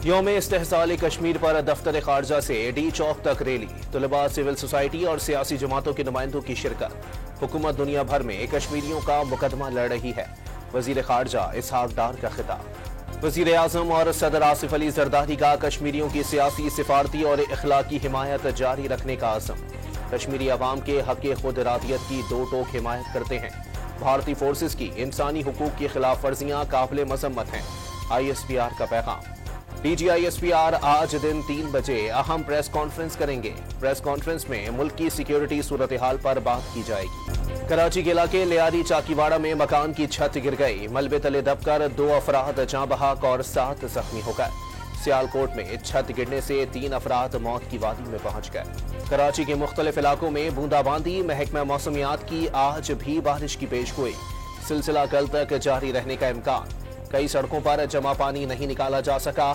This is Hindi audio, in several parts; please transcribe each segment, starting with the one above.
यौम इस्तेहसाल कश्मीर पर दफ्तर खारजा से डी चौक तक रैली, तलबा, सिविल सोसाइटी और सियासी जमातों के नुमाइंदों की शिरकत। हुकूमत दुनिया भर में कश्मीरियों का मुकदमा लड़ रही है। वजीर खारजा इसहाक डार का खिताब। वजीर आजम और सदर आसिफ अली जरदारी का कश्मीरियों की सियासी, सिफारती और इखलाकी हिमायत जारी रखने का आज़म। कश्मीरी अवाम के हक़ खुद इरादियत की दो टोक हिमायत करते हैं। भारतीय फोर्सेज की इंसानी हुकूक की खिलाफ वर्जियां काबिल मजम्मत हैं। ISPR का पैगाम। DG ISPR आज दिन 3 बजे अहम प्रेस कॉन्फ्रेंस करेंगे। प्रेस कॉन्फ्रेंस में मुल्क की सिक्योरिटी सूरत हाल पर बात की जाएगी। कराची के इलाके लियारी चाकीवाड़ा में मकान की छत गिर गई, मलबे तले दबकर 2 अफराद जाँ बहक और 7 जख्मी हो गए। सियालकोट में छत गिरने से 3 अफराद मौत की वादी में पहुंच गए। कराची के मुख्तलिफ इलाकों में बूंदाबांदी, महकमा मौसमियात की आज भी बारिश की पेशगोई। सिलसिला कल तक जारी रहने का इम्कान। कई सड़कों पर जमा पानी नहीं निकाला जा सका।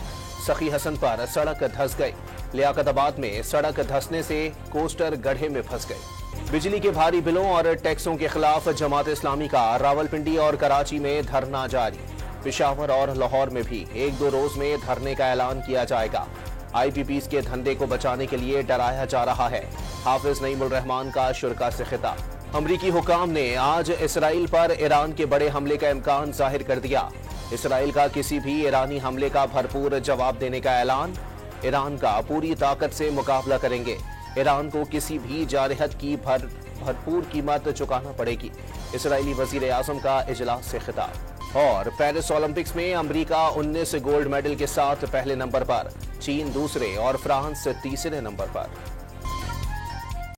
सखी हसन पर सड़क धंस गई। लियाकताबाद में सड़क धंसने से कोस्टर गड्ढे में फंस गए। बिजली के भारी बिलों और टैक्सों के खिलाफ जमात इस्लामी का रावलपिंडी और कराची में धरना जारी। पेशावर और लाहौर में भी 1-2 रोज में धरने का ऐलान किया जाएगा। IPPs के धंधे को बचाने के लिए डराया जा रहा है। हाफिज नईमुल रहमान का शुरा से खिताब। अमरीकी हुकाम ने आज इसराइल पर ईरान के बड़े हमले का इम्कान जाहिर कर दिया। इसराइल का किसी भी ईरानी हमले का भरपूर जवाब देने का ऐलान। ईरान का पूरी ताकत से मुकाबला करेंगे। ईरान को किसी भी जारहत की भरपूर कीमत चुकाना पड़ेगी। इसराइली वजीर आजम का इजलास से खिताब। और पेरिस ओलंपिक्स में अमरीका 19 गोल्ड मेडल के साथ पहले नंबर पर, चीन दूसरे और फ्रांस तीसरे नंबर पर।